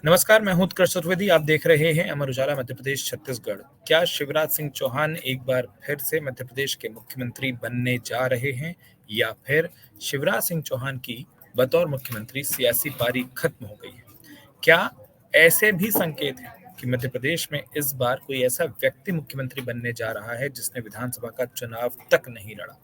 नमस्कार, मैं हूं उत्कर्ष चतुर्वेदी। आप देख रहे हैं अमर उजाला मध्य प्रदेश छत्तीसगढ़। क्या शिवराज सिंह चौहान एक बार फिर से मध्य प्रदेश के मुख्यमंत्री बनने जा रहे हैं या फिर शिवराज सिंह चौहान की बतौर मुख्यमंत्री सियासी पारी खत्म हो गई है? क्या ऐसे भी संकेत हैं कि मध्य प्रदेश में इस बार कोई ऐसा व्यक्ति मुख्यमंत्री बनने जा रहा है जिसने विधानसभा का चुनाव तक नहीं लड़ा?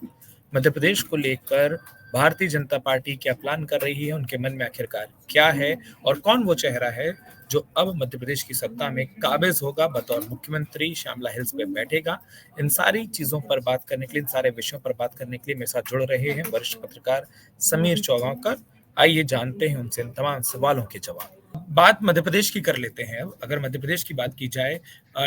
मध्य प्रदेश को लेकर भारतीय जनता पार्टी क्या प्लान कर रही है, उनके मन में आखिरकार क्या है और कौन वो चेहरा है जो अब मध्य प्रदेश की सत्ता में काबिज होगा, बतौर मुख्यमंत्री श्यामला हिल्स पे बैठेगा? इन सारी चीजों पर बात करने के लिए, इन सारे विषयों पर बात करने के लिए मेरे साथ जुड़ रहे हैं वरिष्ठ पत्रकार समीर चौगांवकर। आइए जानते हैं उनसे इन तमाम सवालों के जवाब। बात मध्य प्रदेश की कर लेते हैं। अब अगर मध्य प्रदेश की बात की जाए,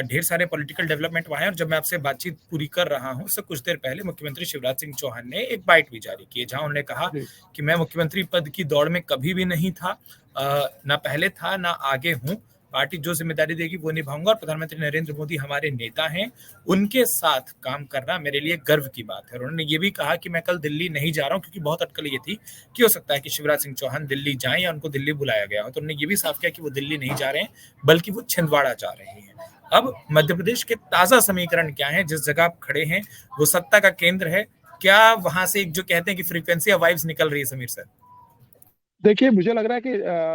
ढेर सारे पॉलिटिकल डेवलपमेंट वहां है और जब मैं आपसे बातचीत पूरी कर रहा हूं, उससे कुछ देर पहले मुख्यमंत्री शिवराज सिंह चौहान ने एक बाइट भी जारी की है, जहां उन्होंने कहा कि मैं मुख्यमंत्री पद की दौड़ में कभी भी नहीं था, ना पहले था ना आगे हूं। पार्टी जो जिम्मेदारी देगी वो निभाऊंगा और प्रधानमंत्री नरेंद्र मोदी हमारे नेता हैं, उनके साथ काम करना मेरे लिए गर्व की बात है। और उन्होंने ये भी कहा कि मैं कल दिल्ली नहीं जा रहा हूं, क्योंकि बहुत अटकल ये थी कि हो सकता है कि शिवराज सिंह चौहान दिल्ली जाएं या उनको दिल्ली बुलाया गया हो। तो उन्होंने ये भी साफ किया कि वो दिल्ली नहीं जा रहे हैं, बल्कि वो छिंदवाड़ा जा रहे हैं। अब मध्य प्रदेश के ताजा समीकरण क्या है? जिस जगह आप खड़े हैं वो सत्ता का केंद्र है। क्या वहां से एक जो कहते हैं कि फ्रीक्वेंसी या वाइब्स निकल रही है, समीर सर? देखिए, मुझे लग रहा है कि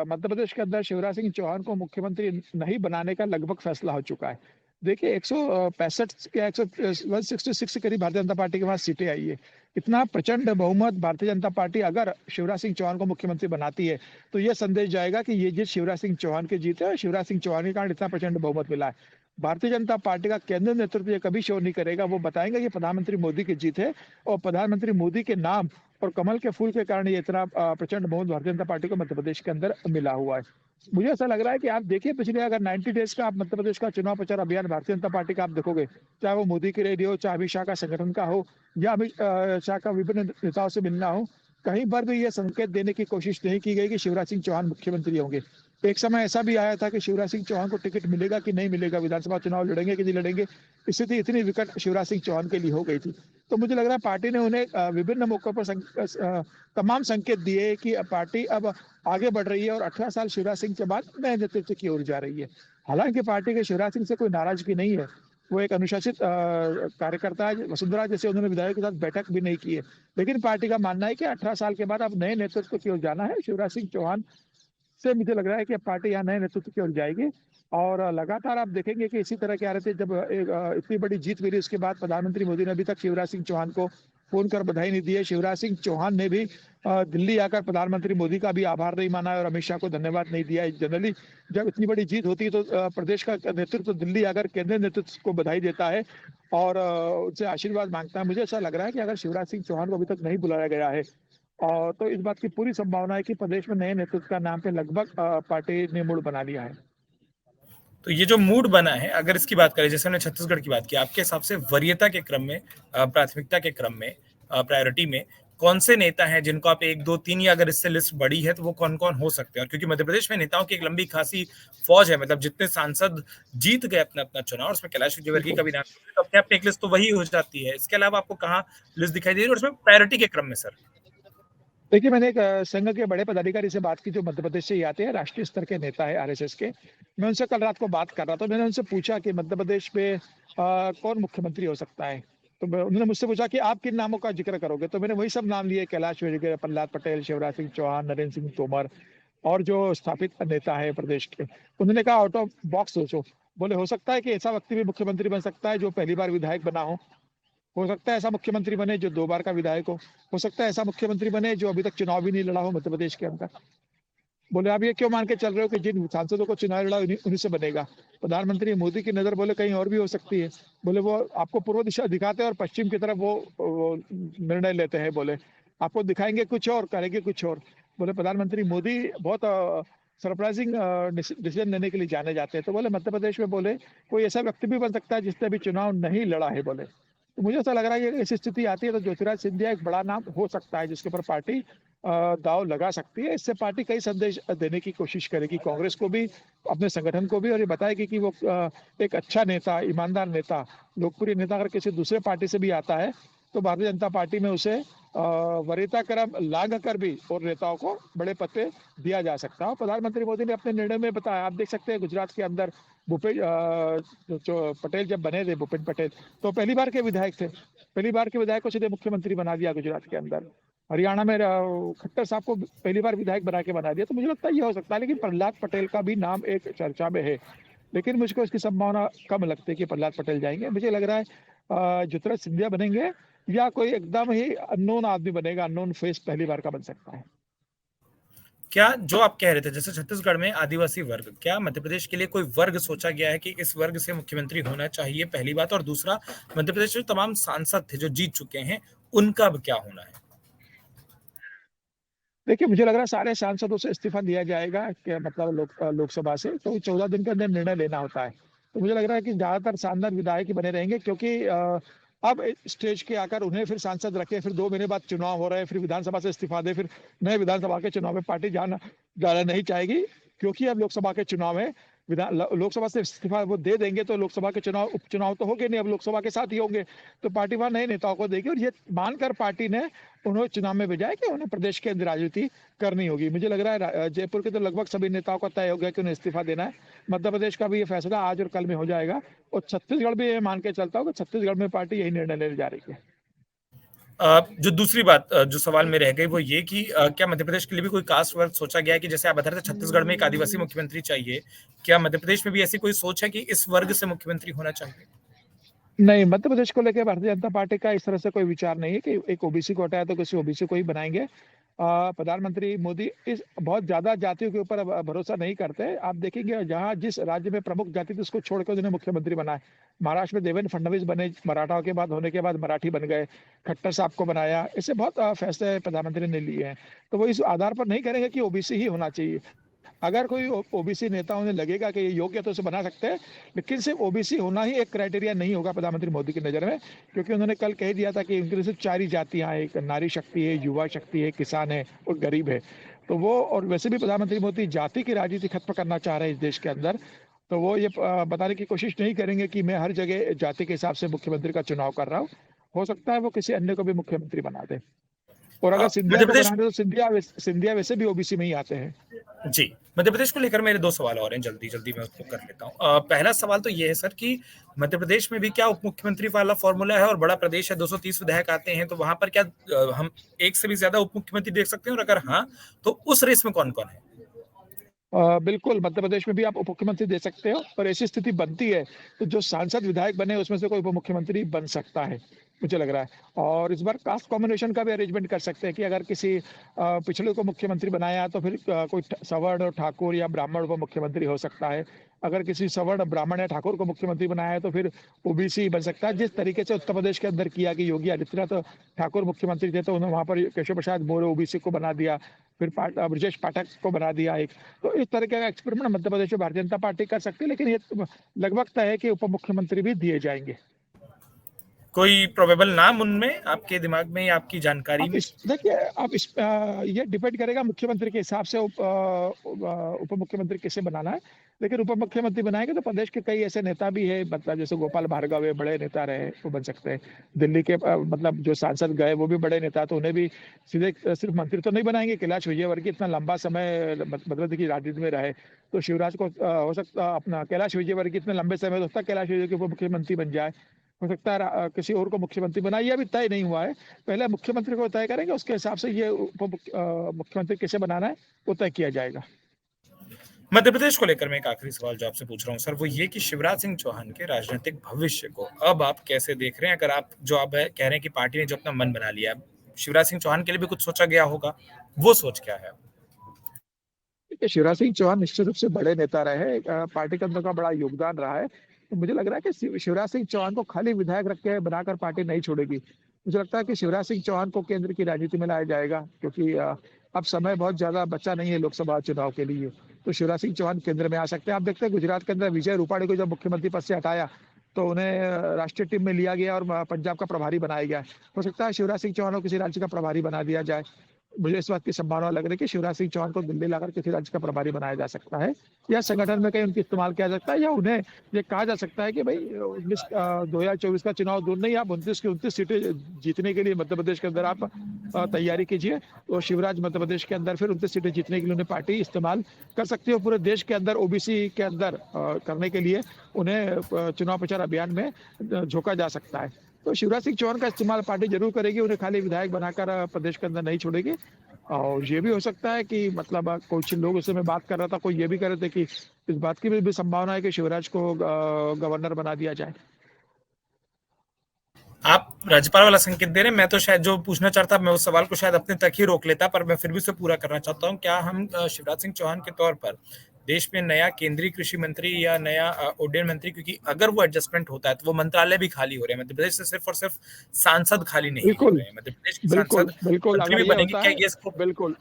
मध्य प्रदेश के अंदर शिवराज सिंह चौहान को मुख्यमंत्री नहीं बनाने का लगभग फैसला हो चुका है। देखिए, 165 या 166 के करीब भारतीय जनता पार्टी के पास सीटें आई है। इतना प्रचंड बहुमत भारतीय जनता पार्टी अगर शिवराज सिंह चौहान को मुख्यमंत्री बनाती है, तो ये संदेश जाएगा कि ये जीत शिवराज सिंह चौहान की जीत है और शिवराज सिंह चौहान के कारण इतना प्रचंड बहुमत मिला है। भारतीय जनता पार्टी का केंद्रीय नेतृत्व ये कभी शो नहीं करेगा। वो बताएंगे कि प्रधानमंत्री मोदी की जीत है और प्रधानमंत्री मोदी के नाम और कमल के फूल के कारण ये इतना प्रचंड बहुमत भारतीय जनता पार्टी को मध्य प्रदेश के अंदर मिला हुआ है। मुझे ऐसा लग रहा है कि आप देखिए, पिछले अगर 90 डेज का आप मध्य प्रदेश का चुनाव प्रचार अभियान भारतीय जनता पार्टी का आप देखोगे, चाहे वो मोदी की रैली हो, चाहे अमित शाह का संगठन का हो, या अमित शाह का विभिन्न नेताओं से मिलना हो, कहीं पर भी ये संकेत देने की कोशिश नहीं की गई कि शिवराज सिंह चौहान मुख्यमंत्री होंगे। एक समय ऐसा भी आया था कि शिवराज सिंह चौहान को टिकट मिलेगा कि नहीं मिलेगा, विधानसभा चुनाव लड़ेंगे कि नहीं लड़ेंगे, स्थिति इतनी विकट शिवराज सिंह चौहान के लिए हो गई थी। तो मुझे लग रहा है पार्टी ने उन्हें विभिन्न मौकों पर तमाम संकेत दिए कि पार्टी अब आगे बढ़ रही है और 18 साल शिवराज सिंह के बाद नए नेतृत्व की ओर जा रही है। हालांकि पार्टी के शिवराज सिंह से कोई नाराजगी नहीं है। वो एक अनुशासित कार्यकर्ता है। वसुंधरा जैसे उन्होंने विधायक के साथ बैठक भी नहीं की है। लेकिन पार्टी का मानना है कि 18 साल के बाद अब नए नेतृत्व की ओर जाना है। शिवराज सिंह चौहान से मुझे लग रहा है कि पार्टी यहाँ नए नेतृत्व की ओर जाएगी। और लगातार आप देखेंगे कि इसी तरह के आ रहे थे। जब इतनी बड़ी जीत मिली, उसके बाद प्रधानमंत्री मोदी ने अभी तक शिवराज सिंह चौहान को फोन कर बधाई नहीं दी है। शिवराज सिंह चौहान ने भी दिल्ली आकर प्रधानमंत्री मोदी का भी आभार नहीं माना है और अमित शाह को धन्यवाद नहीं दिया है। जनरली जब इतनी बड़ी जीत होती है तो प्रदेश का नेतृत्व दिल्ली आकर केंद्रीय नेतृत्व को बधाई देता है और उनसे आशीर्वाद मांगता है। मुझे ऐसा लग रहा है कि अगर शिवराज सिंह चौहान को अभी तक नहीं बुलाया गया है, और तो इस बात की पूरी संभावना है कि प्रदेश में नए नेतृत्व का नाम पे लगभग पार्टी ने मूड बना लिया है। तो ये जो मूड बना है, अगर इसकी बात करें, जैसे हमने छत्तीसगढ़ की बात की, आपके हिसाब से वरीयता के क्रम में, प्राथमिकता के क्रम में, प्रायोरिटी में कौन से नेता हैं जिनको आप एक दो तीन, या अगर इससे लिस्ट बड़ी है तो वो कौन कौन हो सकते हैं? और क्योंकि मध्य प्रदेश में नेताओं की एक लंबी खासी फौज है, मतलब जितने सांसद जीत गए अपना अपना चुनाव, उसमें कैलाश विजयवर्गीय का भी नाम, तो अपने अपने एक लिस्ट तो वही हो जाती है। इसके अलावा आपको कहाँ लिस्ट दिखाई दे रही है और उसमें प्रायोरिटी के क्रम में, सर? देखिए, मैंने एक संघ के बड़े पदाधिकारी से बात की जो मध्य प्रदेश से ही आते हैं, राष्ट्रीय स्तर के नेता है आरएसएस के। मैं उनसे कल रात को बात कर रहा था। मैंने उनसे पूछा कि मध्य प्रदेश में कौन मुख्यमंत्री हो सकता है। तो उन्होंने मुझसे पूछा कि आप किन नामों का जिक्र करोगे, तो मैंने वही सब नाम लिए, कैलाश विजयवर्गीय, प्रहलाद पटेल, शिवराज सिंह चौहान, नरेंद्र सिंह तोमर और जो स्थापित नेता है प्रदेश के। उन्होंने कहा आउट ऑफ बॉक्स सोचो। बोले हो सकता है कि ऐसा व्यक्ति भी मुख्यमंत्री बन सकता है जो पहली बार विधायक बना हो सकता है ऐसा मुख्यमंत्री बने जो 2 बार का विधायक हो सकता है ऐसा मुख्यमंत्री बने जो अभी तक चुनाव भी नहीं लड़ा हो मध्य प्रदेश के अंदर। बोले आप ये क्यों मान के चल रहे हो कि जिन सांसदों को चुनाव लड़ा उन्हीं से बनेगा? प्रधानमंत्री मोदी की नजर बोले कहीं और भी हो सकती है। बोले वो आपको पूर्व दिशा दिखाते हैं और पश्चिम की तरफ वो निर्णय लेते हैं। बोले आपको दिखाएंगे कुछ और, करेंगे कुछ और। बोले प्रधानमंत्री मोदी बहुत सरप्राइजिंग डिसीजन लेने के लिए जाने जाते हैं। तो बोले मध्य प्रदेश में बोले कोई ऐसा व्यक्ति भी बन सकता है जिसने अभी चुनाव नहीं लड़ा है। बोले तो मुझे ऐसा लग रहा है कि ऐसी स्थिति आती है तो ज्योतिराज सिंधिया एक बड़ा नाम हो सकता है जिसके ऊपर पार्टी दाव लगा सकती है। इससे पार्टी कई संदेश देने की कोशिश करेगी, कांग्रेस को भी, अपने संगठन को भी, और ये बताएगी कि वो एक अच्छा नेता, ईमानदार नेता, लोकप्रिय नेता अगर किसी दूसरे पार्टी से भी आता है तो भारतीय जनता पार्टी में उसे वरीयता क्रम लांघ कर भी और नेताओं को बड़े पद पे दिया जा सकता है। प्रधानमंत्री मोदी ने अपने निर्णय में बताया, आप देख सकते हैं गुजरात के अंदर भूपेश जो पटेल जब बने थे, भूपेश पटेल, तो पहली बार के विधायक थे, पहली बार के विधायक को सीधे मुख्यमंत्री बना दिया गुजरात के अंदर। हरियाणा में खट्टर साहब को पहली बार विधायक बना दिया। तो मुझे लगता है ये हो सकता है, लेकिन प्रहलाद पटेल का भी नाम एक चर्चा में है, लेकिन मुझको इसकी संभावना कम लगती है कि प्रहलाद पटेल जाएंगे। मुझे लग रहा है ज्योतिरादित्य सिंधिया बनेंगे या कोई एकदम ही अननोन आदमी बनेगा, अननोन फेस पहली बार का बन सकता है। क्या जो आप कह रहे थे जैसे छत्तीसगढ़ में आदिवासी वर्ग, क्या मध्य प्रदेश के लिए कोई वर्ग सोचा गया है कि इस वर्ग से मुख्यमंत्री होना चाहिए? पहली बात। और दूसरा, मध्य प्रदेश में तमाम सांसद थे जो जीत चुके हैं, उनका अब क्या होना है? देखिए, मुझे लग रहा है सारे सांसदों से इस्तीफा दिया जाएगा कि मतलब लोकसभा से, तो 14 दिन के अंदर निर्णय लेना होता है। तो मुझे लग रहा है कि ज्यादातर सांसद विधायक ही बने रहेंगे, क्योंकि अब स्टेज के आकर उन्हें फिर सांसद रखे, फिर 2 महीने बाद चुनाव हो रहे हैं, फिर विधानसभा से इस्तीफा दे, फिर नए विधानसभा के चुनाव में पार्टी जाना नहीं चाहेगी, क्योंकि अब लोकसभा के चुनाव है। लोकसभा से इस्तीफा वो दे देंगे तो लोकसभा के उपचुनाव तो होंगे नहीं, अब लोकसभा के साथ ही होंगे, तो पार्टी वहां नए नेताओं को देगी, और ये मानकर पार्टी ने उन्हें चुनाव में भेजा है कि उन्हें प्रदेश के अंदर राजनीति करनी होगी। मुझे लग रहा है जयपुर के तो लगभग सभी नेताओं का तय हो गया कि उन्हें इस्तीफा देना है। मध्य प्रदेश का भी ये फैसला आज और कल में हो जाएगा, और छत्तीसगढ़ भी ये मान के चलता हूँ कि छत्तीसगढ़ में पार्टी यही निर्णय लेने जा रही है। जो दूसरी बात जो सवाल में रह गई वो ये कि क्या मध्य प्रदेश के लिए भी कोई कास्ट वर्ग सोचा गया है कि जैसे आप बता रहे थे छत्तीसगढ़ में एक आदिवासी मुख्यमंत्री चाहिए, क्या मध्य प्रदेश में भी ऐसी कोई सोच है कि इस वर्ग से मुख्यमंत्री होना चाहिए? नहीं, मध्य प्रदेश को लेकर भारतीय जनता पार्टी का इस तरह से कोई विचार नहीं है कि एक ओबीसी को हटाया तो किसी ओबीसी को ही बनाएंगे। प्रधानमंत्री मोदी इस बहुत ज्यादा जातियों के ऊपर भरोसा नहीं करते। आप देखेंगे जहां जिस राज्य में प्रमुख जाति थी उसको छोड़कर उन्होंने मुख्यमंत्री बनाया। महाराष्ट्र में देवेंद्र फडणवीस बने, मराठाओं के बाद होने के बाद मराठी बन गए, खट्टर साहब को बनाया। इससे बहुत फैसले प्रधानमंत्री ने लिए हैं। तो वो इस आधार पर नहीं करेंगे कि ओबीसी ही होना चाहिए। अगर कोई ओबीसी नेता उन्हें लगेगा कि ये योग्य तो उसे बना सकते हैं, लेकिन सिर्फ ओबीसी होना ही एक क्राइटेरिया नहीं होगा प्रधानमंत्री मोदी की नजर में, क्योंकि उन्होंने कल कह दिया था कि उनकी सिर्फ 4 ही जातियां हैं, एक नारी शक्ति है, युवा शक्ति है, किसान है और गरीब है। तो वो, और वैसे भी प्रधानमंत्री मोदी जाति की राजनीति खत्म करना चाह रहे हैं इस देश के अंदर, तो वो ये बताने की कोशिश नहीं करेंगे कि मैं हर जगह जाति के हिसाब से मुख्यमंत्री का चुनाव कर रहा हूँ। हो सकता है वो किसी अन्य को भी मुख्यमंत्री बना दे, और अगर सिंधिया मध्य को प्रदेश बना दे तो सिंधिया वैसे भी ओबीसी में ही आते हैं। जी, मध्य प्रदेश को लेकर मेरे 2 सवाल और हैं, जल्दी-जल्दी मैं उसको कर लेता हूँ। पहला सवाल तो ये है सर कि मध्य प्रदेश में भी क्या उप मुख्यमंत्री वाला फ़ॉर्मूला है और बड़ा प्रदेश है, 230 विधायक आते हैं, तो वहाँ पर क्या हम एक से भी ज़्यादा उप मुख्यमंत्री देख सकते हैं? और अगर हाँ, तो उस रेस में कौन-कौन है? बिल्कुल, मध्य प्रदेश में भी आप उप मुख्यमंत्री दे सकते हो, और ऐसी स्थिति बनती है तो जो सांसद विधायक बने उसमें से कोई उप मुख्यमंत्री बन सकता है, मुझे लग रहा है। और इस बार कास्ट कॉम्बिनेशन का भी अरेंजमेंट कर सकते हैं कि अगर किसी पिछड़े को मुख्यमंत्री बनाया तो फिर कोई सवर्ण और ठाकुर या ब्राह्मण उप मुख्यमंत्री हो सकता है। अगर किसी सवर्ण, ब्राह्मण या ठाकुर को मुख्यमंत्री बनाया है तो फिर ओबीसी बन सकता है। जिस तरीके से उत्तर प्रदेश के अंदर किया कि योगी आदित्यनाथ ठाकुर मुख्यमंत्री थे, तो उन्होंने वहां पर केशव प्रसाद मौर्य ओबीसी को बना दिया, फिर ब्रजेश पाठक को बना दिया एक। तो इस तरह का एक्सपेरिमेंट मध्य प्रदेश में भारतीय जनता पार्टी कर सकती है, लेकिन ये लगभग तय है कि उप मुख्यमंत्री भी दिए जाएंगे। कोई प्रोबेबल नाम उनमें आपके दिमाग में या आपकी जानकारी आप में? इस देखिए, आप इस ये डिपेंड करेगा मुख्यमंत्री के हिसाब से उप मुख्यमंत्री किसे बनाना है। लेकिन उप मुख्यमंत्री बनाएंगे तो प्रदेश के कई ऐसे नेता भी है, मतलब जैसे गोपाल भार्गव है, बड़े नेता रहे, वो बन सकते हैं। दिल्ली के मतलब जो सांसद गए वो भी बड़े नेता, तो उन्हें भी सीधे सिर्फ मंत्री तो नहीं बनाएंगे। कैलाश विजयवर्गीय इतना लंबा समय मध्य प्रदेश की राजनीति में रहे, तो शिवराज को हो सकता अपना कैलाश विजयवर्गीय इतने लंबे समय हो सकता है कैलाश विजय के उप मुख्यमंत्री बन जाए। हो सकता है किसी और को मुख्यमंत्री बनाए, ये अभी तय नहीं हुआ है। पहले मुख्यमंत्री को तय करेंगे, उसके हिसाब से ये मुख्यमंत्री किसे बनाना है वो तय किया जाएगा। मध्य प्रदेश को लेकर मैं एक आखिरी सवाल जो आपसे पूछ रहा हूँ सर, वो ये कि शिवराज सिंह चौहान के राजनीतिक भविष्य को अब आप कैसे देख रहे हैं? अगर आप जो आप कह रहे हैं कि पार्टी ने जो अपना मन बना लिया, शिवराज सिंह चौहान के लिए भी कुछ सोचा गया होगा, वो सोच क्या है? देखिए, शिवराज सिंह चौहान निश्चित रूप से बड़े नेता रहे, पार्टी के अंदर का बड़ा योगदान रहा है। तो मुझे लग रहा है कि शिवराज सिंह चौहान को खाली विधायक रख के बनाकर पार्टी नहीं छोड़ेगी। मुझे लगता है कि शिवराज सिंह चौहान को केंद्र की राजनीति में लाया जाएगा, क्योंकि अब समय बहुत ज्यादा बचा नहीं है लोकसभा चुनाव के लिए। तो शिवराज सिंह चौहान केंद्र में आ सकते हैं। आप देखते हैं गुजरात के अंदर विजय रूपाणी को जब मुख्यमंत्री पद से हटाया तो उन्हें राष्ट्रीय टीम में लिया गया और पंजाब का प्रभारी बनाया गया। हो सकता है शिवराज सिंह चौहान को किसी राज्य का प्रभारी बना दिया जाए। मुझे इस बात की संभावना लग रही है कि शिवराज सिंह चौहान को दिल्ली लाकर किसी राज्य का प्रभारी बनाया जा सकता है, या संगठन में कहीं उनकी इस्तेमाल किया जा सकता है, या उन्हें ये कहा जा सकता है कि भाई 2024 का चुनाव दूर नहीं, आप 29 की 29 सीटें जीतने के लिए मध्य प्रदेश के अंदर आप तैयारी कीजिए। तो शिवराज मध्य प्रदेश के अंदर फिर 29 सीटें जीतने के लिए उन्हें पार्टी इस्तेमाल कर सकती है। पूरे देश के अंदर ओबीसी के अंदर करने के लिए उन्हें चुनाव प्रचार अभियान में झोंका जा सकता है। तो शिवराज सिंह चौहान का इस्तेमाल पार्टी जरूर करेगी, उन्हें खाली विधायक बनाकर प्रदेश के अंदर नहीं छोड़ेगी। और ये भी हो सकता है कि मतलब कुछ लोग उससे मैं बात कर रहा था, कोई ये भी कर रहे थे कि इस बात की भी संभावना है कि शिवराज को गवर्नर बना दिया जाए। आप राज्यपाल वाला संकेत दे रहे हैं। मैं तो शायद जो पूछना चाहता मैं उस सवाल को शायद अपने तक ही रोक लेता, पर मैं फिर भी उसे पूरा करना चाहता हूँ। क्या हम शिवराज सिंह चौहान के तौर पर देश में नया केंद्रीय कृषि मंत्री या नया उड्डयन मंत्री, क्योंकि अगर वो एडजस्टमेंट होता है तो वो मंत्रालय भी खाली हो रहे हैं मध्य प्रदेश से, सिर्फ और सिर्फ सांसद खाली नहीं हो बिल्कुल रहे हैं मध्य प्रदेश के बिल्कुल सांसद बिल्कुल, मंत्री अगर भी ये बनेंगे। होता क्या है, ये इसको बिल्कुल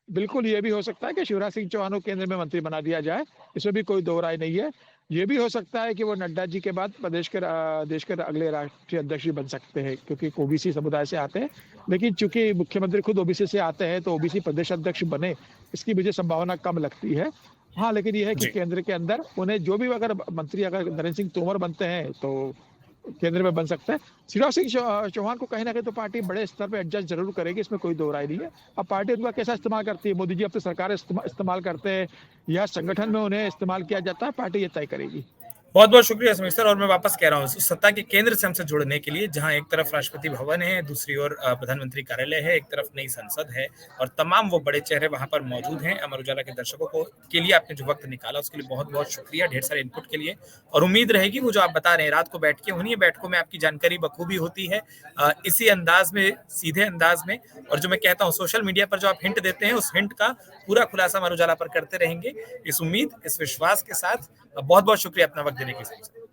बिल्कुल ये भी हो सकता है कि शिवराज सिंह चौहान को केंद्र में मंत्री बना दिया जाए, इसमें भी कोई दो राय नहीं है। ये भी हो सकता है कि वो नड्डा जी के बाद प्रदेश के देश के अगले राष्ट्रीय अध्यक्ष भी बन सकते हैं, क्योंकि ओबीसी समुदाय से आते हैं। लेकिन चूंकि मुख्यमंत्री खुद ओबीसी से आते हैं तो ओबीसी प्रदेश अध्यक्ष बने, इसकी मुझे संभावना कम लगती है। हाँ, लेकिन यह है कि जी। केंद्र के अंदर उन्हें जो भी अगर मंत्री अगर नरेंद्र सिंह तोमर बनते हैं तो केंद्र में बन सकते हैं। शिवराज सिंह चौहान को कहीं ना कहीं तो पार्टी बड़े स्तर पे एडजस्ट जरूर करेगी, इसमें कोई दो राय नहीं है। अब पार्टी उनका कैसा इस्तेमाल करती है, मोदी जी अपनी सरकार इस्तेमाल करते हैं या संगठन में उन्हें इस्तेमाल किया जाता है, पार्टी ये तय करेगी। बहुत बहुत शुक्रिया समीर सर। और मैं वापस कह रहा हूँ, उस सत्ता के केंद्र से हमसे जुड़ने के लिए, जहां एक तरफ राष्ट्रपति भवन है, दूसरी ओर प्रधानमंत्री कार्यालय है, एक तरफ नई संसद है, और तमाम वो बड़े चेहरे वहां पर मौजूद हैं। अमर उजाला के दर्शकों को के लिए आपने जो वक्त निकाला उसके लिए बहुत बहुत शुक्रिया, ढेर सारे इनपुट के लिए। और उम्मीद रहेगी वो जो आप बता रहे हैं रात को बैठ के, उन्हीं बैठकों में आपकी जानकारी बखूबी होती है, इसी अंदाज में, सीधे अंदाज में। और जो मैं कहता हूँ सोशल मीडिया पर जो आप हिंट देते हैं, उस हिंट का पूरा खुलासा अमर उजाला पर करते रहेंगे, इस उम्मीद, इस विश्वास के साथ। बहुत बहुत शुक्रिया अपना वक्त देने के लिए।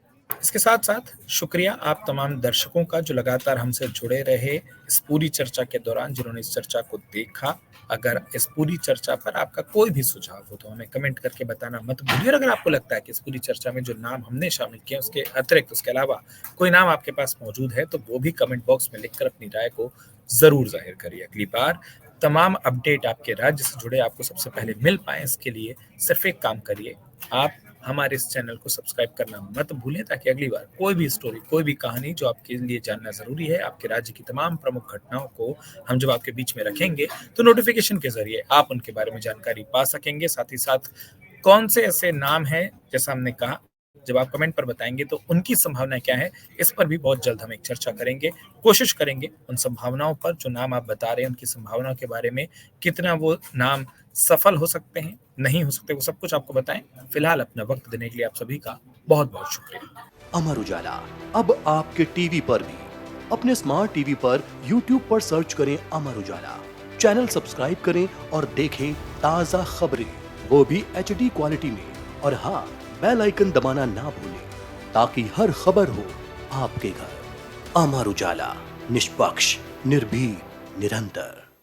इसके साथ साथ शुक्रिया आप तमाम दर्शकों का जो लगातार हमसे जुड़े रहे इस पूरी चर्चा के दौरान, जिन्होंने इस चर्चा को देखा। अगर इस पूरी चर्चा पर आपका कोई भी सुझाव हो तो हमें कमेंट करके बताना मत भूलिए। और अगर आपको लगता है कि इस पूरी चर्चा में जो नाम हमने शामिल किए उसके अतिरिक्त, उसके अलावा कोई नाम आपके पास मौजूद है, तो वो भी कमेंट बॉक्स में लिखकर अपनी राय को जरूर जाहिर करिए। अगली बार तमाम अपडेट आपके राज्य से जुड़े आपको सबसे पहले मिल पाए, इसके लिए सिर्फ एक काम करिए, आप हमारे इस चैनल को सब्सक्राइब करना मत भूलें, ताकि अगली बार कोई भी स्टोरी, कोई भी कहानी जो आपके लिए जानना जरूरी है, आपके राज्य की तमाम प्रमुख घटनाओं को हम जब आपके बीच में रखेंगे तो नोटिफिकेशन के जरिए आप उनके बारे में जानकारी पा सकेंगे। साथ ही साथ कौन से ऐसे नाम हैं, जैसा हमने कहा, जब आप कमेंट पर बताएंगे तो उनकी संभावना क्या है, इस पर भी बहुत जल्द हम एक चर्चा करेंगे। कोशिश करेंगे उन संभावनाओं पर, जो नाम आप बता रहे हैं उनकी संभावनाओं के बारे में, कितना वो नाम सफल हो सकते हैं, नहीं हो सकते, वो सब कुछ आपको बताएं। फिलहाल अपना वक्त देने के लिए आप सभी का बहुत बहुत शुक्रिया। अमर उजाला अब आपके टीवी पर भी। अपने स्मार्ट टीवी पर YouTube पर सर्च करें अमर उजाला, चैनल सब्सक्राइब करें और देखें ताजा खबरें, वो भी HD क्वालिटी में। और हाँ, बेल आइकन दबाना ना भूलें, ताकि हर खबर हो आपके घर। अमर उजाला, निष्पक्ष, निर्भीक, निरंतर।